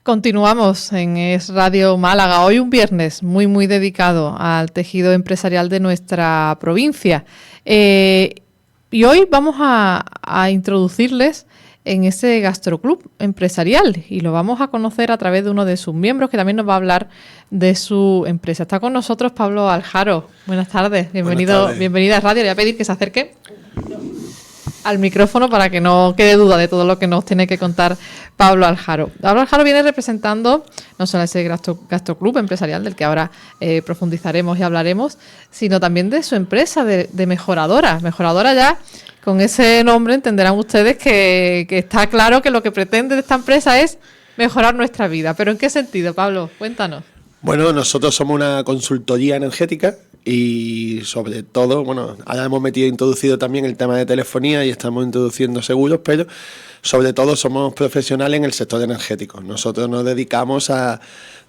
Continuamos en Es Radio Málaga. Hoy un viernes muy dedicado al tejido empresarial de nuestra provincia. Y hoy vamos a introducirles en ese gastroclub empresarial y lo vamos a conocer a través de uno de sus miembros que también nos va a hablar de su empresa. Está con nosotros Pablo Aljaro. Buenas tardes, bienvenido a Radio. Le voy a pedir que se acerque al micrófono para que no quede duda de todo lo que nos tiene que contar Pablo Aljaro. Pablo Aljaro viene representando no solo ese gastroclub empresarial del que ahora profundizaremos y hablaremos, sino también de su empresa de Mejoradora. Mejoradora, ya con ese nombre entenderán ustedes que está claro que lo que pretende esta empresa es mejorar nuestra vida. ¿Pero en qué sentido, Pablo? Cuéntanos. Bueno, nosotros somos una consultoría energética y sobre todo, bueno, ahora hemos introducido también el tema de telefonía y estamos introduciendo seguros, pero sobre todo somos profesionales en el sector energético. Nosotros nos dedicamos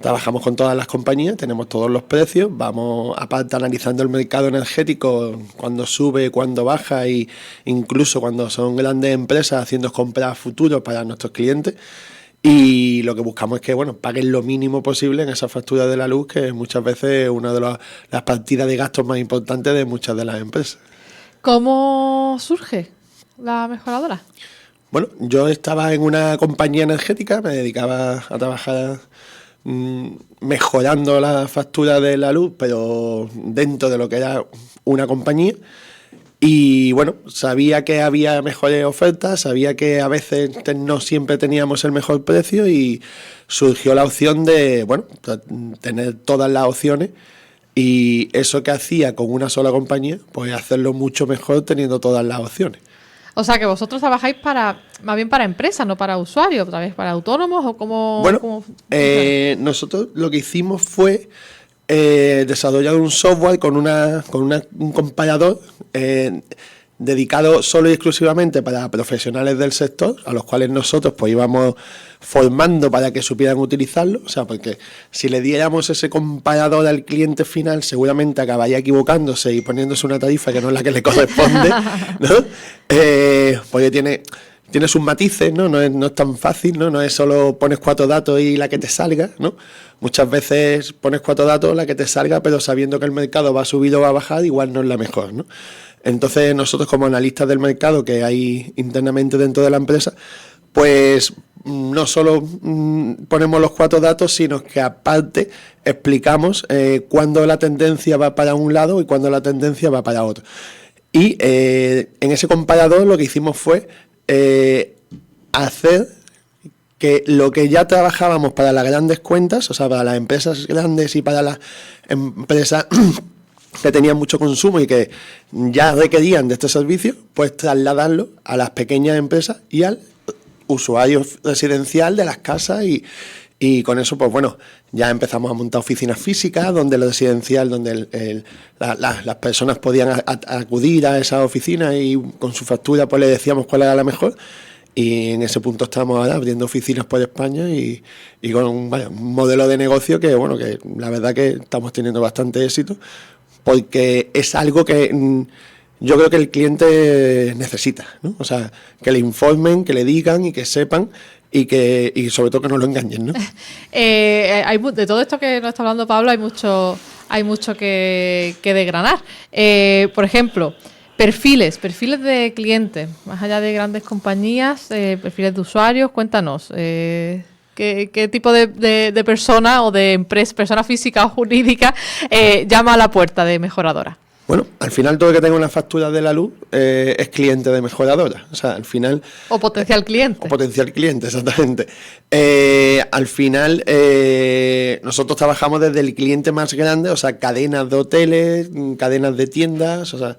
trabajamos con todas las compañías, tenemos todos los precios, vamos aparte analizando el mercado energético, cuando sube, cuando baja e incluso cuando son grandes empresas haciendo compras a futuro para nuestros clientes. Y lo que buscamos es que paguen lo mínimo posible en esa factura de la luz, que muchas veces es una de las partidas de gastos más importantes de muchas de las empresas. ¿Cómo surge la Mejoradora? Bueno, yo estaba en una compañía energética, me dedicaba a trabajar mejorando la factura de la luz, pero dentro de lo que era una compañía. Y bueno, sabía que había mejores ofertas, sabía que a veces no siempre teníamos el mejor precio y surgió la opción de, tener todas las opciones y eso que hacía con una sola compañía, pues hacerlo mucho mejor teniendo todas las opciones. O sea, que vosotros trabajáis más bien para empresas, no para usuarios, otra vez para autónomos o cómo... Bueno, nosotros lo que hicimos fue desarrollar un software con un comparador dedicado solo y exclusivamente para profesionales del sector, a los cuales nosotros pues íbamos formando para que supieran utilizarlo. O sea, porque si le diéramos ese comparador al cliente final, seguramente acabaría equivocándose y poniéndose una tarifa que no es la que le corresponde, ¿no? Porque tiene sus matices, ¿no? No es tan fácil, ¿no? No es solo pones 4 datos y la que te salga, ¿no? Muchas veces pones 4 datos, la que te salga, pero sabiendo que el mercado va a subir o va a bajar, igual no es la mejor, ¿no? Entonces nosotros como analistas del mercado que hay internamente dentro de la empresa, pues no solo ponemos los 4 datos, sino que aparte explicamos cuándo la tendencia va para un lado y cuándo la tendencia va para otro. Y en ese comparador lo que hicimos fue hacer que lo que ya trabajábamos para las grandes cuentas, o sea, para las empresas grandes y para las empresas que tenían mucho consumo y que ya requerían de este servicio, pues trasladarlo a las pequeñas empresas y al usuario residencial de las casas y con eso, pues ya empezamos a montar oficinas físicas donde el residencial, donde las personas podían acudir a esa oficina y con su factura pues le decíamos cuál era la mejor. Y en ese punto estamos ahora abriendo oficinas por España y con un modelo de negocio que la verdad que estamos teniendo bastante éxito, porque es algo que yo creo que el cliente necesita, ¿no? O sea, que le informen, que le digan y que sepan y sobre todo que no lo engañen, ¿no? De todo esto que nos está hablando Pablo hay mucho que desgranar. Por ejemplo, perfiles de clientes, más allá de grandes compañías, perfiles de usuarios, cuéntanos. ¿Qué tipo de persona o de empresa, persona física o jurídica llama a la puerta de Mejoradora? Bueno, al final todo el que tenga una factura de la luz es cliente de Mejoradora. O sea, al final... O potencial cliente. O potencial cliente, exactamente. Al final nosotros trabajamos desde el cliente más grande, o sea, cadenas de hoteles, cadenas de tiendas, o sea,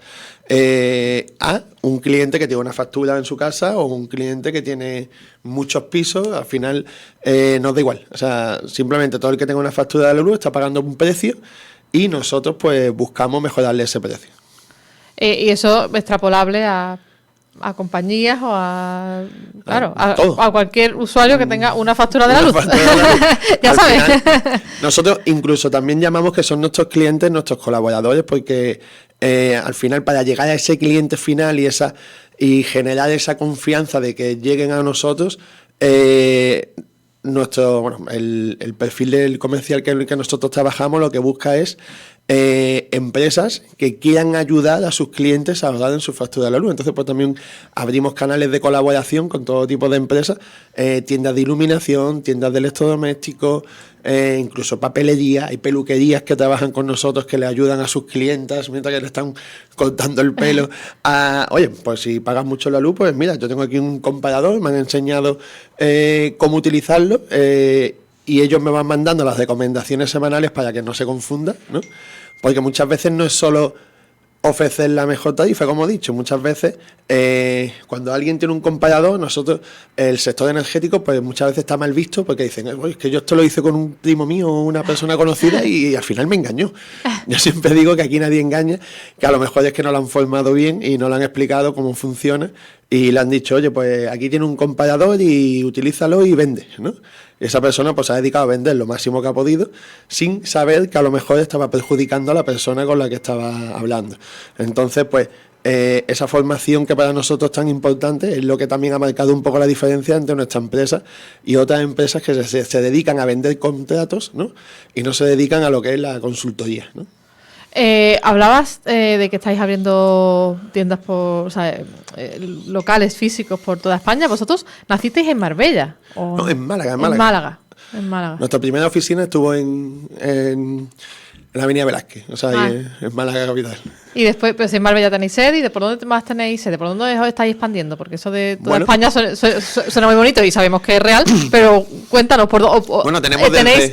a un cliente que tiene una factura en su casa o un cliente que tiene muchos pisos. Al final nos da igual. O sea, simplemente todo el que tenga una factura de la luz está pagando un precio y nosotros pues buscamos mejorarle ese precio. Y eso extrapolable a compañías o a cualquier usuario que tenga una factura de la luz. Ya sabes. Final, nosotros incluso también llamamos que son nuestros clientes, nuestros colaboradores, porque al final para llegar a ese cliente final y generar esa confianza de que lleguen a nosotros, el perfil del comercial que nosotros trabajamos lo que busca es empresas que quieran ayudar a sus clientes a ahorrar en su factura de la luz. Entonces, pues también abrimos canales de colaboración con todo tipo de empresas, tiendas de iluminación, tiendas de electrodomésticos, incluso papelería. Hay peluquerías que trabajan con nosotros que le ayudan a sus clientas mientras que le están cortando el pelo. Oye, pues si pagas mucho la luz, pues mira, yo tengo aquí un comparador, me han enseñado cómo utilizarlo, y ellos me van mandando las recomendaciones semanales para que no se confunda, ¿no? Porque muchas veces no es solo ofrecer la mejor tarifa, como he dicho, muchas veces cuando alguien tiene un comparador, nosotros, el sector energético, pues muchas veces está mal visto porque dicen, es que yo esto lo hice con un primo mío o una persona conocida y al final me engañó. Yo siempre digo que aquí nadie engaña, que a lo mejor es que no lo han formado bien y no le han explicado cómo funciona y le han dicho, oye, pues aquí tiene un comparador y utilízalo y vende, ¿no? Y esa persona pues se ha dedicado a vender lo máximo que ha podido sin saber que a lo mejor estaba perjudicando a la persona con la que estaba hablando. Entonces, pues esa formación que para nosotros es tan importante es lo que también ha marcado un poco la diferencia entre nuestra empresa y otras empresas que se dedican a vender contratos, ¿no? Y no se dedican a lo que es la consultoría, ¿no? Hablabas de que estáis abriendo tiendas locales físicos por toda España. ¿Vosotros nacisteis en Marbella? ¿O? No, en Málaga. En Málaga. Nuestra primera oficina estuvo en la Avenida Velázquez, o sea, en Málaga capital. Y después, pues en Marbella tenéis sede, ¿y de por dónde más tenéis sede? ¿Por dónde os estáis expandiendo? Porque eso de toda España suena muy bonito y sabemos que es real, pero cuéntanos, ¿tenéis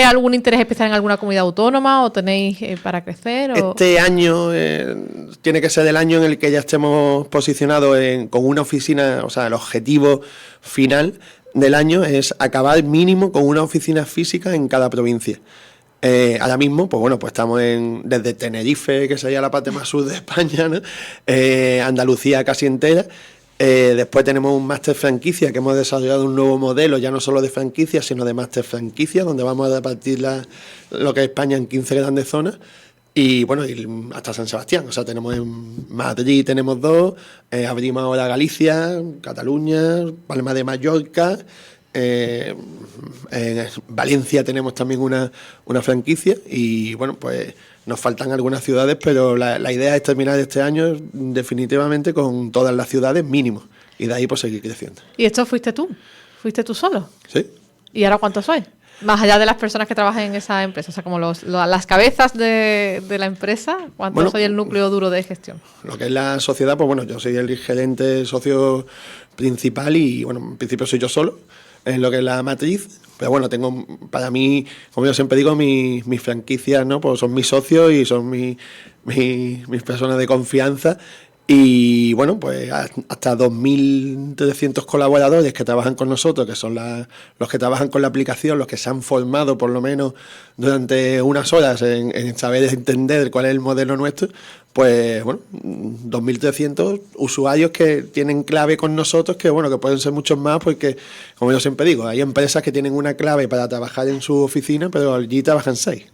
algún interés especial en alguna comunidad autónoma o tenéis para crecer? Este año tiene que ser el año en el que ya estemos posicionados con una oficina, o sea, el objetivo final del año es acabar mínimo con una oficina física en cada provincia. Ahora mismo, pues bueno, pues estamos desde Tenerife, que sería la parte más sur de España, ¿no? Andalucía casi entera. Después tenemos un máster franquicia que hemos desarrollado un nuevo modelo, ya no solo de franquicia, sino de máster franquicia, donde vamos a repartir lo que es España en 15 grandes zonas. Y bueno, hasta San Sebastián, o sea, tenemos en Madrid tenemos 2, abrimos ahora Galicia, Cataluña, Palma de Mallorca. En Valencia tenemos también una franquicia y bueno, pues nos faltan algunas ciudades, pero la idea es terminar este año definitivamente con todas las ciudades mínimo y de ahí pues seguir creciendo. ¿Y esto fuiste tú? ¿Fuiste tú solo? Sí. ¿Y ahora cuántos sois? Más allá de las personas que trabajan en esa empresa, o sea, como las cabezas de la empresa, ¿cuántos soy el núcleo duro de gestión? Lo que es la sociedad, pues bueno, yo soy el gerente socio principal y bueno, en principio soy yo solo en lo que es la matriz, pero bueno, tengo para mí, como yo siempre digo, mis franquicias, ¿no? Pues son mis socios y son mis personas de confianza. Y bueno, pues hasta 2.300 colaboradores que trabajan con nosotros, que son los que trabajan con la aplicación, los que se han formado por lo menos durante unas horas en saber entender cuál es el modelo nuestro, pues bueno, 2.300 usuarios que tienen clave con nosotros, que bueno, que pueden ser muchos más, porque como yo siempre digo, hay empresas que tienen una clave para trabajar en su oficina, pero allí trabajan 6.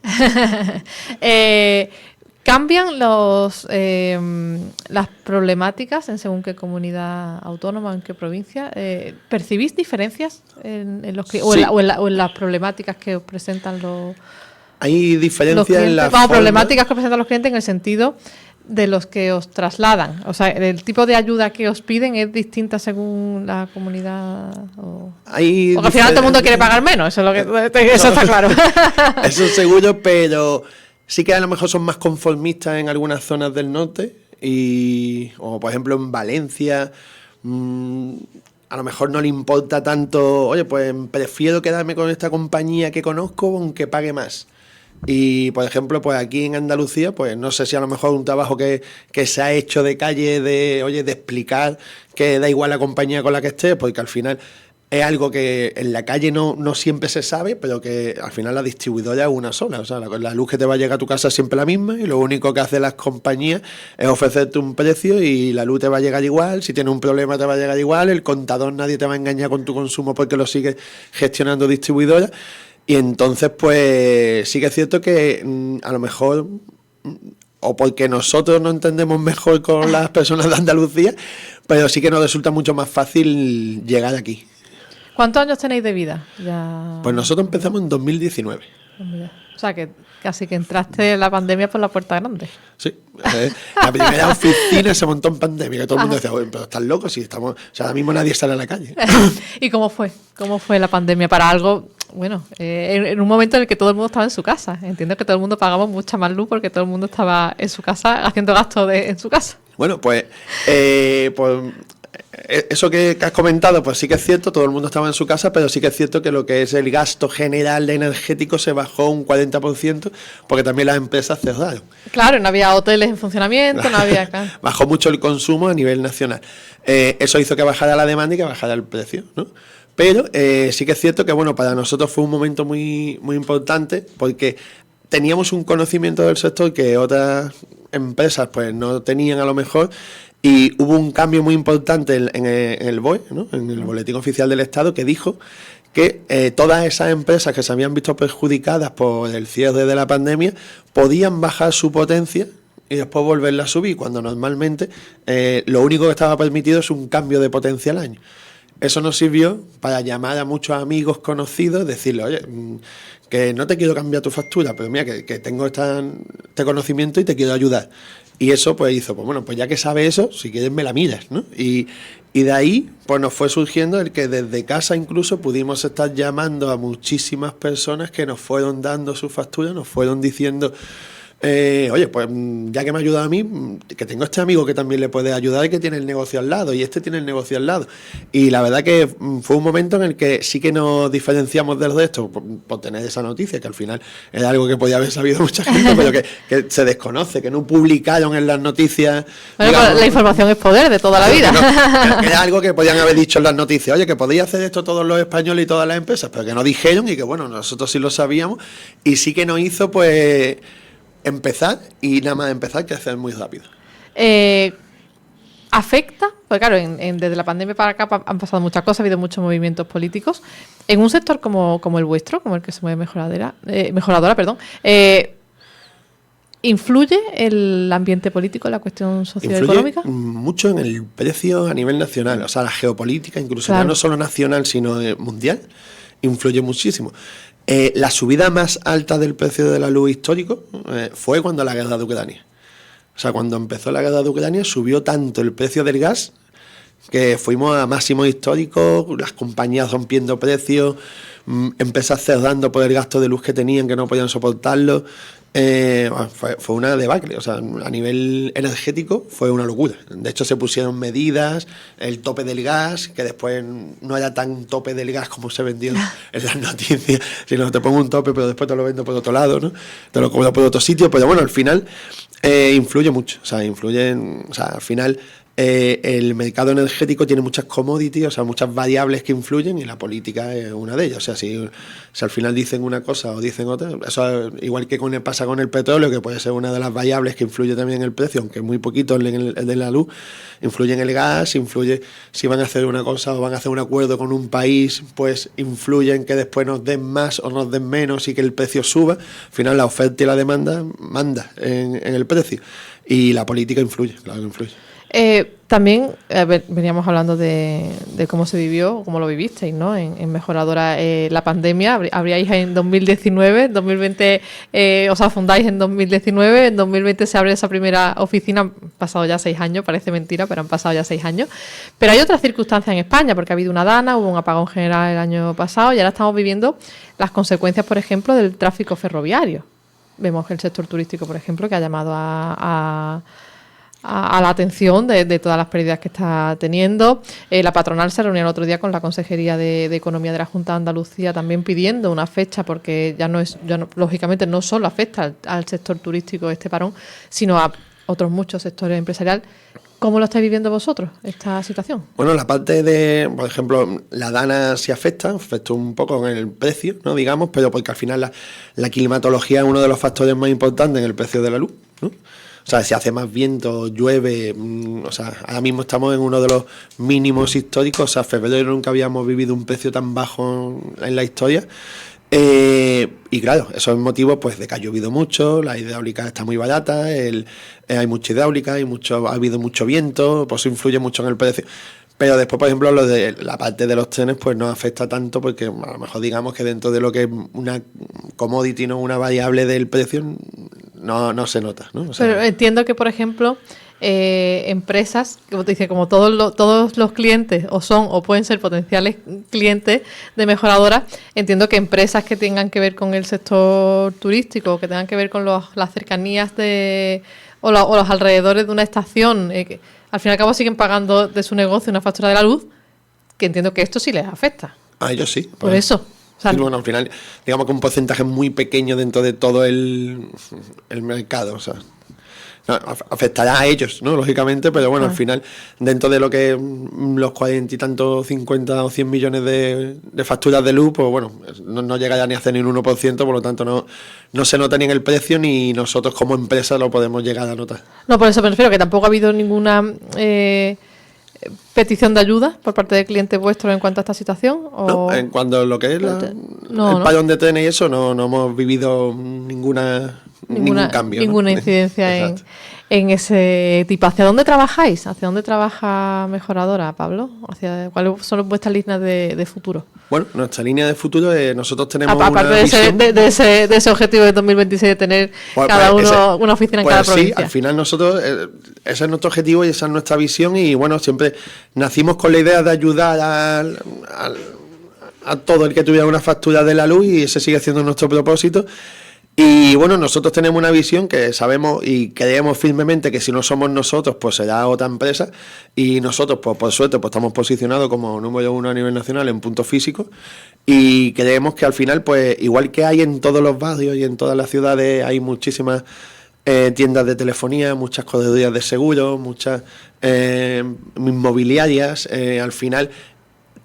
¿Cambian las problemáticas en según qué comunidad autónoma, en qué provincia? ¿Percibís diferencias en las problemáticas que os presentan los Hay diferencias en la problemáticas que presentan los clientes en el sentido de los que os trasladan. O sea, el tipo de ayuda que os piden es distinta según la comunidad. Porque al final todo el mundo quiere pagar menos, eso está claro. Eso seguro, pero sí que a lo mejor son más conformistas en algunas zonas del norte o por ejemplo en Valencia a lo mejor no le importa tanto, oye, pues prefiero quedarme con esta compañía que conozco aunque pague más. Y por ejemplo, pues aquí en Andalucía, pues no sé si a lo mejor un trabajo que se ha hecho de calle de explicar que da igual la compañía con la que esté, porque al final es algo que en la calle no siempre se sabe, pero que al final la distribuidora es una sola. O sea, la luz que te va a llegar a tu casa es siempre la misma y lo único que hacen las compañías es ofrecerte un precio y la luz te va a llegar igual. Si tienes un problema te va a llegar igual. El contador nadie te va a engañar con tu consumo porque lo sigue gestionando distribuidora. Y entonces, pues sí que es cierto que a lo mejor, o porque nosotros no entendemos mejor con las personas de Andalucía, pero sí que nos resulta mucho más fácil llegar aquí. ¿Cuántos años tenéis de vida? Ya... Pues nosotros empezamos en 2019. O sea, que casi que entraste en la pandemia por la puerta grande. Sí. La primera oficina se montó en pandemia, que todo el mundo decía, pero estás loco, si estamos... O sea, ahora mismo nadie sale a la calle. ¿Y cómo fue? ¿Cómo fue la pandemia para algo... Bueno, en un momento en el que todo el mundo estaba en su casa? Entiendo que todo el mundo pagaba mucha más luz porque todo el mundo estaba en su casa haciendo gasto en su casa. Bueno, pues eso que has comentado, pues sí que es cierto, todo el mundo estaba en su casa, pero sí que es cierto que lo que es el gasto general de energético se bajó un 40%, porque también las empresas cerraron. Claro, no había hoteles en funcionamiento, no había... Claro. Bajó mucho el consumo a nivel nacional. Eso hizo que bajara la demanda y que bajara el precio, ¿no? Pero sí que es cierto que, bueno, para nosotros fue un momento muy, muy importante, porque teníamos un conocimiento del sector que otras empresas pues no tenían a lo mejor, y hubo un cambio muy importante en el BOE, ¿no? En el Boletín Oficial del Estado, que dijo que todas esas empresas que se habían visto perjudicadas por el cierre de la pandemia podían bajar su potencia y después volverla a subir, cuando normalmente lo único que estaba permitido es un cambio de potencia al año. Eso nos sirvió para llamar a muchos amigos conocidos, decirle, oye, que no te quiero cambiar tu factura, pero mira, que tengo este conocimiento y te quiero ayudar. Y eso pues hizo, pues bueno, pues ya que sabe eso, si quieres me la miras, ¿no? Y de ahí pues nos fue surgiendo el que desde casa incluso pudimos estar llamando a muchísimas personas que nos fueron dando su factura, nos fueron diciendo... oye, pues ya que me ha ayudado a mí, que tengo este amigo que también le puede ayudar y que tiene el negocio al lado, y este tiene el negocio al lado. Y la verdad que fue un momento en el que sí que nos diferenciamos del resto por tener esa noticia, que al final era algo que podía haber sabido mucha gente, pero que se desconoce, que no publicaron en las noticias. Bueno, digamos, la información es poder de toda la vida. Que era algo que podían haber dicho en las noticias, oye, que podéis hacer esto todos los españoles y todas las empresas, pero que no dijeron, y que bueno, nosotros sí lo sabíamos, y sí que nos hizo pues... empezar, y nada más empezar, crecer muy rápido. ¿Afecta? Porque claro, desde la pandemia para acá han pasado muchas cosas, ha habido muchos movimientos políticos. En un sector como el vuestro, como el que se mueve mejoradora, ¿influye el ambiente político en la cuestión socioeconómica? Influye mucho en el precio a nivel nacional, o sea, la geopolítica, incluso claro, ya no solo nacional, sino mundial, influye muchísimo. La subida más alta del precio de la luz histórico fue cuando la guerra de Ucrania. O sea, cuando empezó la guerra de Ucrania subió tanto el precio del gas que fuimos a máximos históricos, las compañías rompiendo precios, empresas cerrando por el gasto de luz que tenían, que no podían soportarlo. Fue una debacle, o sea, a nivel energético fue una locura. De hecho se pusieron medidas, el tope del gas, que después no era tan tope del gas como se vendió en las noticias, sino te pongo un tope pero después te lo vendo por otro lado, ¿no? Te lo cobro por otro sitio, pero bueno, al final influye mucho, o sea, al final el mercado energético tiene muchas commodities, o sea, muchas variables que influyen, y la política es una de ellas. O sea, si al final dicen una cosa o dicen otra, eso igual que pasa con el petróleo, que puede ser una de las variables que influye también en el precio, aunque muy poquito en el de la luz, influye en el gas, influye si van a hacer una cosa o van a hacer un acuerdo con un país, pues influye en que después nos den más o nos den menos y que el precio suba. Al final la oferta y la demanda manda en el precio, y la política influye, claro que influye. También veníamos hablando de cómo se vivió, cómo lo vivisteis, ¿no? En Mejoradora la pandemia. Abríais en 2019, en 2020 os fundáis en 2019, en 2020 se abre esa primera oficina. Han pasado ya 6 años, parece mentira, pero han pasado ya 6 años. Pero hay otras circunstancias en España, porque ha habido una dana, hubo un apagón general el año pasado, y ahora estamos viviendo las consecuencias, por ejemplo, del tráfico ferroviario. Vemos que el sector turístico, por ejemplo, que ha llamado a la atención de todas las pérdidas que está teniendo. La patronal se reunió el otro día con la Consejería de Economía de la Junta de Andalucía, también pidiendo una fecha, porque lógicamente no solo afecta al sector turístico este parón, sino a otros muchos sectores empresariales. ¿Cómo lo estáis viviendo vosotros, esta situación? Bueno, la parte de, por ejemplo, la dana sí afecta un poco en el precio, ¿no? Digamos, pero porque al final la climatología es uno de los factores más importantes en el precio de la luz, ¿no? O sea, si hace más viento, llueve, o sea, ahora mismo estamos en uno de los mínimos históricos, o sea, febrero nunca habíamos vivido un precio tan bajo en la historia. Y claro, eso es motivo pues de que ha llovido mucho, la hidráulica está muy barata, hay mucha hidráulica, ha habido mucho viento, pues eso influye mucho en el precio. Pero después, por ejemplo, lo de la parte de los trenes, pues no afecta tanto porque a lo mejor digamos que dentro de lo que es una commodity, no una variable del precio, no se nota, ¿no? O sea, pero entiendo que, por ejemplo, empresas, como te dice, como todos los clientes o son o pueden ser potenciales clientes de mejoradoras, entiendo que empresas que tengan que ver con el sector turístico, que tengan que ver con las cercanías o los alrededores de una estación, que al fin y al cabo siguen pagando de su negocio una factura de la luz, que entiendo que esto sí les afecta. A ellos sí. Por eso. O sea, y bueno, al final, digamos que un porcentaje muy pequeño dentro de todo el mercado, o sea, no, afectará a ellos, ¿no? Lógicamente, pero bueno, al final, dentro de lo que los 40 y tantos, 50 o 100 millones de facturas de luz, pues bueno, no llega ya ni a hacer ni un 1%, por lo tanto no se nota ni en el precio, ni nosotros como empresa lo podemos llegar a notar. No, por eso me refiero, que tampoco ha habido ninguna petición de ayuda por parte del cliente vuestro en cuanto a esta situación. ¿O? No, en cuanto a lo que es el parón de trenes y eso, no hemos vivido ningún cambio. Ninguna incidencia en ese tipo. ¿Hacia dónde trabajáis? ¿Hacia dónde trabaja Mejoradora, Pablo? ¿Cuáles son vuestras líneas de futuro? Bueno, nuestra línea de futuro, nosotros tenemos aparte de ese objetivo de 2026 de tener cada uno una oficina en cada provincia. Sí, al final nosotros, ese es nuestro objetivo y esa es nuestra visión y bueno, siempre nacimos con la idea de ayudar a todo el que tuviera una factura de la luz y ese sigue siendo nuestro propósito. Y bueno, nosotros tenemos una visión que sabemos y creemos firmemente que si no somos nosotros, pues será otra empresa. Y nosotros, pues por suerte, pues estamos posicionados como número 1 a nivel nacional en puntos físicos. Y creemos que al final, pues igual que hay en todos los barrios y en todas las ciudades, hay muchísimas tiendas de telefonía, muchas corredurías de seguros, muchas inmobiliarias. Al final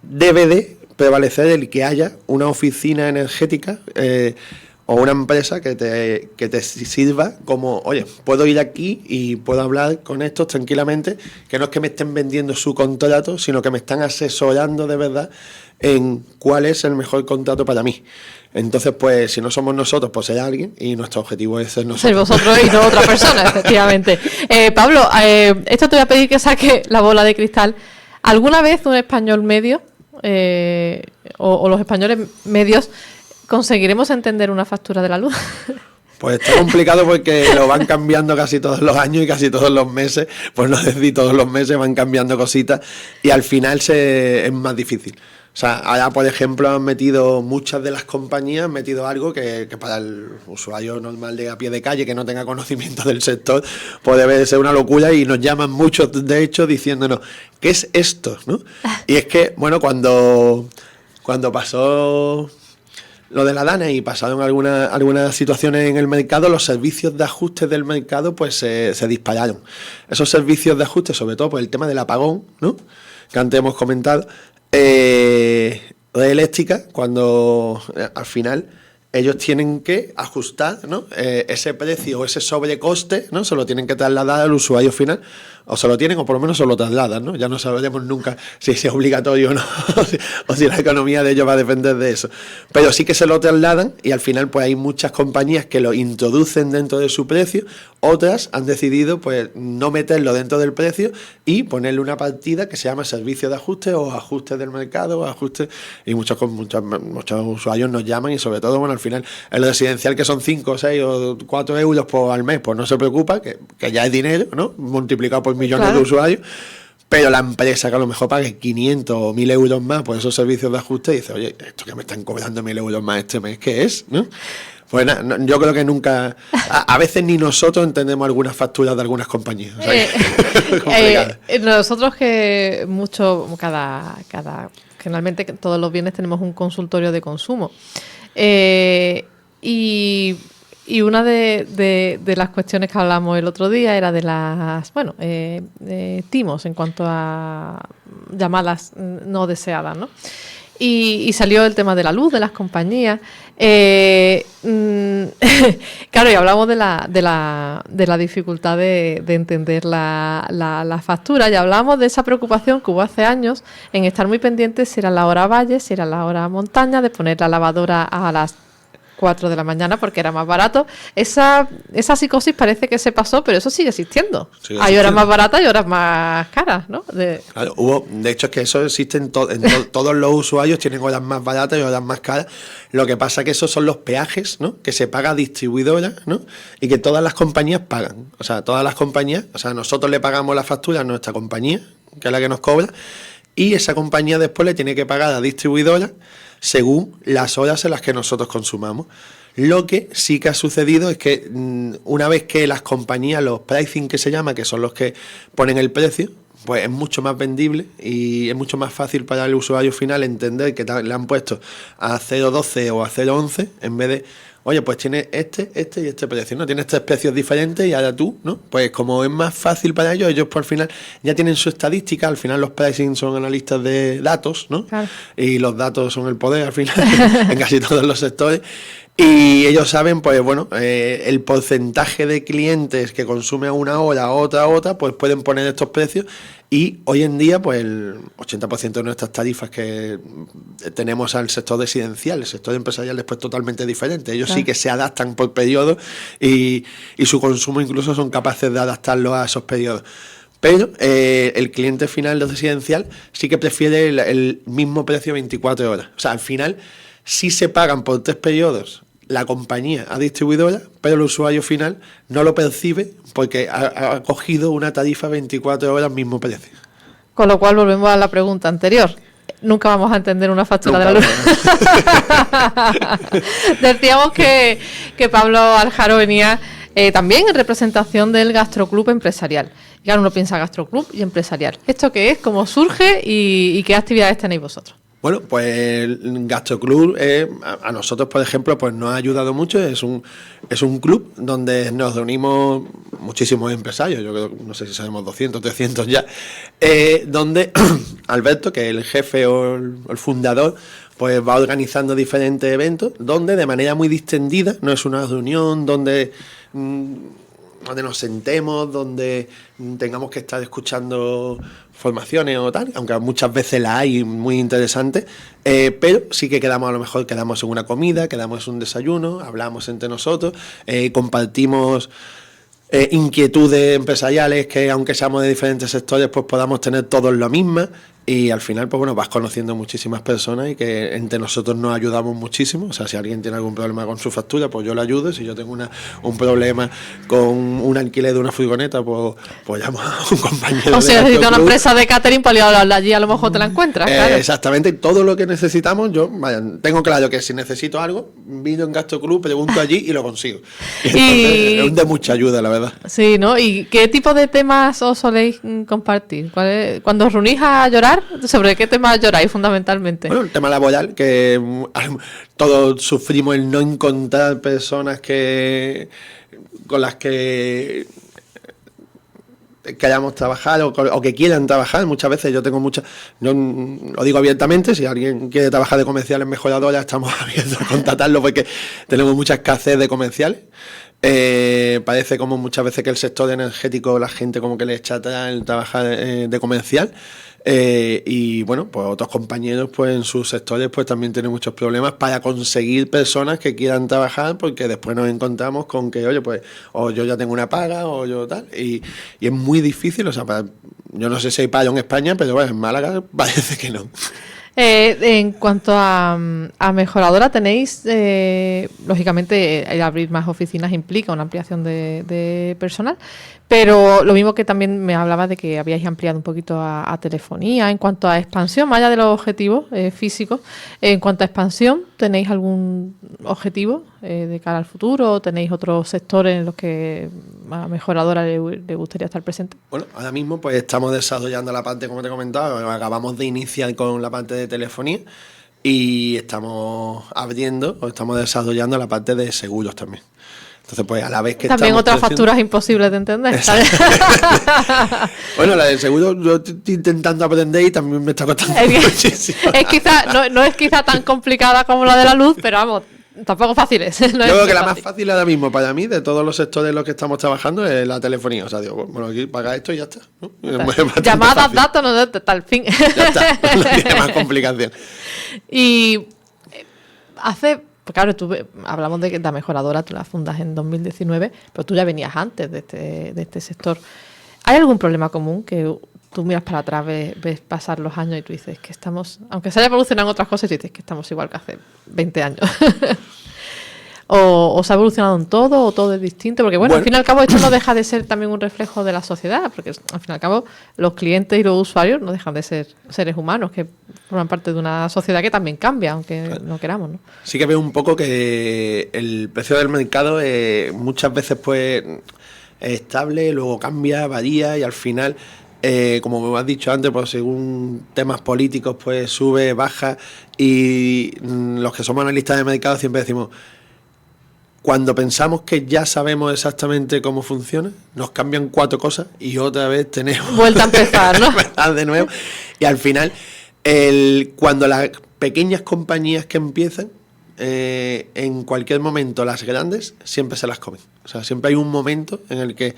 debe de prevalecer el que haya una oficina energética o una empresa que te sirva como, oye, puedo ir aquí y puedo hablar con estos tranquilamente, que no es que me estén vendiendo su contrato, sino que me están asesorando de verdad en cuál es el mejor contrato para mí. Entonces, pues, si no somos nosotros, pues será alguien y nuestro objetivo es ser nosotros. Ser vosotros y no otra persona, efectivamente. Pablo, esto te voy a pedir que saques la bola de cristal. ¿Alguna vez un español medio o los españoles medios conseguiremos entender una factura de la luz? Pues está complicado porque lo van cambiando casi todos los años y casi todos los meses, pues no decir todos los meses, van cambiando cositas y al final es más difícil. O sea, ahora por ejemplo muchas de las compañías han metido algo que para el usuario normal de a pie de calle que no tenga conocimiento del sector puede ser una locura y nos llaman muchos de hecho diciéndonos ¿qué es esto? ¿No? Y es que, bueno, cuando pasó lo de la DANA y pasaron algunas situaciones en el mercado, los servicios de ajuste del mercado pues se dispararon. Esos servicios de ajuste, sobre todo por el tema del apagón, ¿no? Que antes hemos comentado, Red Eléctrica, cuando al final ellos tienen que ajustar, ¿no? Ese precio o ese sobrecoste, ¿no? Se lo tienen que trasladar al usuario final, o se lo tienen o por lo menos se lo trasladan, ¿no? Ya no sabremos nunca si es obligatorio o no, o si la economía de ellos va a depender de eso. Pero sí que se lo trasladan y al final pues hay muchas compañías que lo introducen dentro de su precio, otras han decidido pues no meterlo dentro del precio y ponerle una partida que se llama servicio de ajuste o ajuste del mercado o ajuste, y muchos usuarios nos llaman y sobre todo, bueno, al final el residencial que son 5, 6 o 4 euros al mes, pues no se preocupa, que ya es dinero, ¿no? Multiplicado por millones de usuarios, pero la empresa que a lo mejor pague 500 o 1.000 euros más por esos servicios de ajuste dice, oye, esto que me están cobrando 1.000 euros más este mes, ¿qué es? ¿No? Pues nada, yo creo que nunca, a veces ni nosotros entendemos algunas facturas de algunas compañías. O sea, nosotros que generalmente todos los viernes tenemos un consultorio de consumo. Y una de las cuestiones que hablamos el otro día era de las, timos en cuanto a llamadas no deseadas, ¿no? Y salió el tema de la luz, de las compañías. Claro, y hablamos de la dificultad de entender la factura, y hablamos de esa preocupación que hubo hace años en estar muy pendientes si era la hora valle, si era la hora montaña, de poner la lavadora a las 4 de la mañana porque era más barato. Esa psicosis parece que se pasó, pero eso sigue existiendo. Hay horas más baratas y horas más caras, ¿no? Claro, de hecho es que eso existe todos los usuarios tienen horas más baratas y horas más caras. Lo que pasa es que esos son los peajes, ¿no? Que se paga a distribuidora, ¿no? Y que todas las compañías pagan. O sea, todas las compañías, nosotros le pagamos la factura a nuestra compañía, que es la que nos cobra, y esa compañía después le tiene que pagar a la distribuidora según las horas en las que nosotros consumamos. Lo que sí que ha sucedido es que una vez que las compañías, los pricing que se llama, que son los que ponen el precio, pues es mucho más vendible y es mucho más fácil para el usuario final entender que le han puesto a 0,12 o a 0,11 en vez de, oye, pues tiene este y este precio, ¿no? Tienes 3 precios diferentes y ahora tú, ¿no? Pues como es más fácil para ellos pues al final ya tienen su estadística, al final los pricing son analistas de datos, ¿no? Claro. Y los datos son el poder al final en casi todos los sectores. Y ellos saben, pues bueno, el porcentaje de clientes que consumen una hora, otra, pues pueden poner estos precios. Y hoy en día, pues el 80% de nuestras tarifas que tenemos al sector residencial, el sector empresarial es pues totalmente diferente. Ellos sí que se adaptan por periodos y su consumo incluso son capaces de adaptarlo a esos periodos. Pero el cliente final de residencial sí que prefiere el mismo precio 24 horas. O sea, al final sí se pagan por 3 periodos la compañía a distribuidora, pero el usuario final no lo percibe porque ha cogido una tarifa 24 horas mismo precio. Con lo cual volvemos a la pregunta anterior. Nunca vamos a entender una factura de la luz. Decíamos que Pablo Aljaro venía también en representación del Gastroclub Empresarial. Y ahora uno piensa Gastroclub y empresarial. ¿Esto qué es? ¿Cómo surge? ¿Y qué actividades tenéis vosotros? Bueno, pues el Gastroclub a nosotros, por ejemplo, pues nos ha ayudado mucho. Es un club donde nos reunimos muchísimos empresarios, yo creo, no sé si sabemos 200, 300 ya, donde Alberto, que es el jefe o el fundador, pues va organizando diferentes eventos, donde de manera muy distendida, no es una reunión donde nos sentemos, donde tengamos que estar escuchando formaciones o tal, aunque muchas veces la hay muy interesantes, pero sí que quedamos en una comida, quedamos en un desayuno, hablamos entre nosotros, compartimos inquietudes empresariales que aunque seamos de diferentes sectores pues podamos tener todos la misma. Y al final, pues bueno, vas conociendo muchísimas personas y que entre nosotros nos ayudamos muchísimo. O sea, si alguien tiene algún problema con su factura, pues yo le ayudo. Si yo tengo un problema con un alquiler de una furgoneta, pues llamo a un compañero. O si necesitas una empresa de catering, pues allí a lo mejor te la encuentras, claro. Exactamente, todo lo que necesitamos, yo tengo claro que si necesito algo, vino en Gastroclub, pregunto allí y lo consigo. Y es de mucha ayuda, la verdad. Sí, ¿no? ¿Y qué tipo de temas os soléis compartir? Cuando os reunís a llorar, ¿sobre qué temas lloráis fundamentalmente? Bueno, el tema laboral, que todos sufrimos el no encontrar personas con las que hayamos trabajado o que quieran trabajar. Muchas veces yo lo digo abiertamente, si alguien quiere trabajar de comerciales mejoradoras, estamos abiertos a contratarlo porque tenemos mucha escasez de comerciales. Parece como muchas veces que el sector energético la gente como que le echa atrás el trabajar de comercial. Y bueno, pues otros compañeros pues en sus sectores pues también tienen muchos problemas para conseguir personas que quieran trabajar, porque después nos encontramos con que, oye, pues o yo ya tengo una paga o yo tal, y es muy difícil. O sea, yo no sé si hay paro en España, pero bueno, en Málaga parece que no. En cuanto a mejoradora, tenéis, lógicamente, el abrir más oficinas implica una ampliación de personal, pero lo mismo que también me hablaba de que habíais ampliado un poquito a telefonía. En cuanto a expansión, más allá de los objetivos físicos, en cuanto a expansión, ¿tenéis algún objetivo de cara al futuro? ¿O tenéis otros sectores en los que a mejoradora le gustaría estar presente? Bueno, ahora mismo pues estamos desarrollando la parte, como te comentaba, acabamos de iniciar con la parte de telefonía y estamos estamos desarrollando la parte de seguros también. Entonces, pues a la vez que también otras facturas imposibles de entender, ¿sabes? Bueno, la del seguro yo estoy intentando aprender y también me está costando muchísimo. No es quizá tan complicada como la de la luz, pero vamos, tampoco fácil es. Yo creo que la más fácil ahora mismo para mí, de todos los sectores en los que estamos trabajando, es la telefonía. O sea, digo, bueno, aquí paga esto y ya está, ¿no? Llamadas, datos, no, tal fin. Ya está, no tiene más complicación. Y hace Pues claro, hablamos de que la mejoradora tú la fundas en 2019, pero tú ya venías antes de este sector. ¿Hay algún problema común que tú miras para atrás, ves pasar los años y tú dices que estamos, aunque se haya evolucionado en otras cosas, dices que estamos igual que hace 20 años? ¿O se ha evolucionado en todo o todo es distinto? Porque bueno, al fin y al cabo esto no deja de ser también un reflejo de la sociedad, porque al fin y al cabo los clientes y los usuarios no dejan de ser seres humanos que forman parte de una sociedad que también cambia, aunque no queramos, ¿no? Sí que veo un poco que el precio del mercado muchas veces pues es estable, luego cambia, varía y al final, como me has dicho antes, pues según temas políticos pues sube, baja y los que somos analistas de mercado siempre decimos: cuando pensamos que ya sabemos exactamente cómo funciona, nos cambian 4 cosas y otra vez tenemos... Vuelta a empezar, ¿no? empezar de nuevo. Y al final, cuando las pequeñas compañías que empiezan, en cualquier momento las grandes siempre se las comen. O sea, siempre hay un momento en el que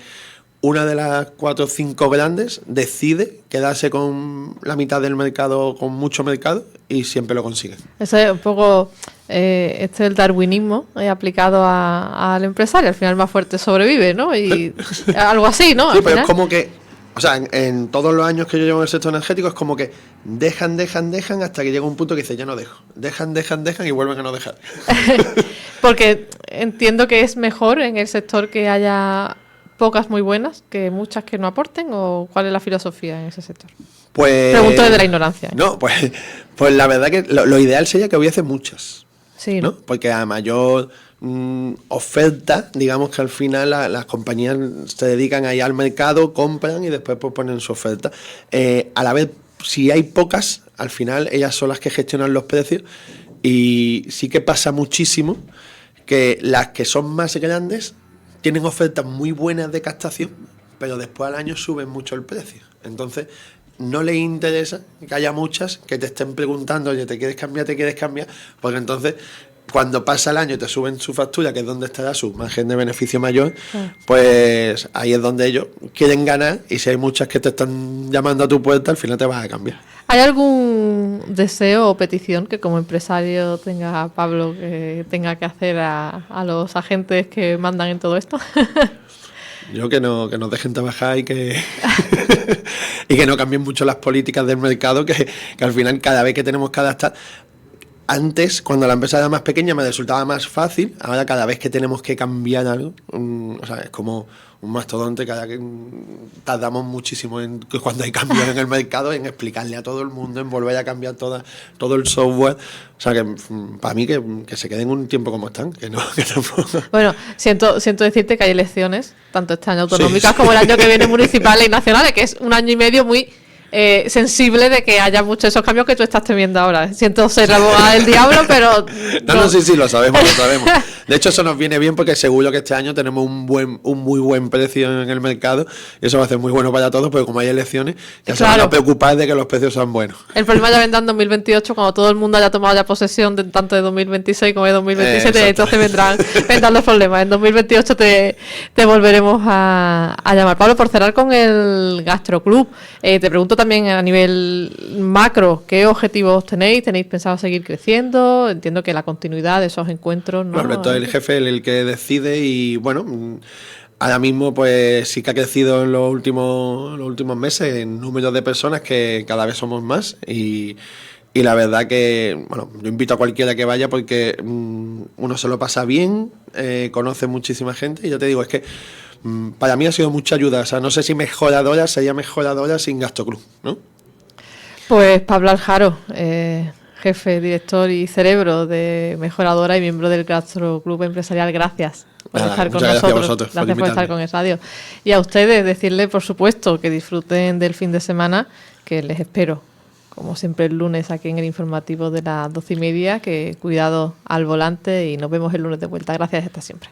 una de las 4 o 5 grandes decide quedarse con la mitad del mercado, con mucho mercado, y siempre lo consiguen. Eso es un poco... este es el darwinismo aplicado al empresario. Al final el más fuerte sobrevive, ¿no? Y algo así, ¿no? Sí, pero es como que, o sea, en todos los años que yo llevo en el sector energético es como que dejan hasta que llega un punto que dice: ya no dejo. Dejan y vuelven a no dejar. Porque entiendo que es mejor en el sector que haya pocas muy buenas que muchas que no aporten, ¿o cuál es la filosofía en ese sector? Pues... Pregunto desde la ignorancia. No, pues la verdad que lo ideal sería que hubiese muchas. Sí, ¿no? Porque a mayor oferta, digamos que al final las compañías se dedican ahí al mercado, compran y después pues ponen su oferta. A la vez, si hay pocas, al final ellas son las que gestionan los precios, y sí que pasa muchísimo que las que son más grandes tienen ofertas muy buenas de captación, pero después al año suben mucho el precio. Entonces no les interesa que haya muchas que te estén preguntando: oye, ¿te quieres cambiar? Porque entonces cuando pasa el año te suben su factura, que es donde estará su margen de beneficio mayor, pues ahí es donde ellos quieren ganar, y si hay muchas que te están llamando a tu puerta, al final te vas a cambiar. ¿Hay algún deseo o petición que como empresario tenga Pablo que tenga que hacer a los agentes que mandan en todo esto? Yo que nos dejen trabajar y que y que no cambien mucho las políticas del mercado, que al final cada vez que tenemos que adaptar. Antes, cuando la empresa era más pequeña, me resultaba más fácil. Ahora, cada vez que tenemos que cambiar algo, o sea, es como un mastodonte. Tardamos muchísimo cuando hay cambios en el mercado, en explicarle a todo el mundo, en volver a cambiar todo el software. O sea, que para mí que se queden un tiempo como están, que tampoco... Bueno, siento decirte que hay elecciones, tanto este año autonómicas como el año que viene municipales y nacionales, que es un año y medio muy... sensible de que haya muchos esos cambios que tú estás temiendo ahora. Siento ser la abogada del diablo, pero... No, sí, lo sabemos. De hecho, eso nos viene bien porque seguro que este año tenemos un muy buen precio en el mercado, y eso va a ser muy bueno para todos, porque como hay elecciones, ya se van a preocupar de que los precios sean buenos. El problema ya vendrá en 2028, cuando todo el mundo haya tomado ya posesión tanto de 2026 como de 2027, entonces vendrán los problemas. En 2028 te volveremos a llamar. Pablo, por cerrar con el Gastroclub, te pregunto también a nivel macro, ¿qué objetivos tenéis? ¿Tenéis pensado seguir creciendo? Entiendo que la continuidad de esos encuentros, ¿no? Roberto es el jefe, el que decide, y bueno, ahora mismo pues sí que ha crecido en los últimos meses en número de personas, que cada vez somos más, y la verdad que, bueno, yo invito a cualquiera que vaya porque uno se lo pasa bien, conoce muchísima gente, y yo te digo, es que para mí ha sido mucha ayuda. O sea, no sé si sería mejoradora sin Gastroclub, ¿no? Pues Pablo Aljaro, jefe, director y cerebro de Mejoradora y miembro del Gastroclub Empresarial, gracias por estar con nosotros. Gracias por estar con el radio. Y a ustedes, decirles, por supuesto, que disfruten del fin de semana, que les espero, como siempre, el lunes aquí en el informativo de las 12:30, que cuidado al volante, y nos vemos el lunes de vuelta. Gracias, hasta siempre.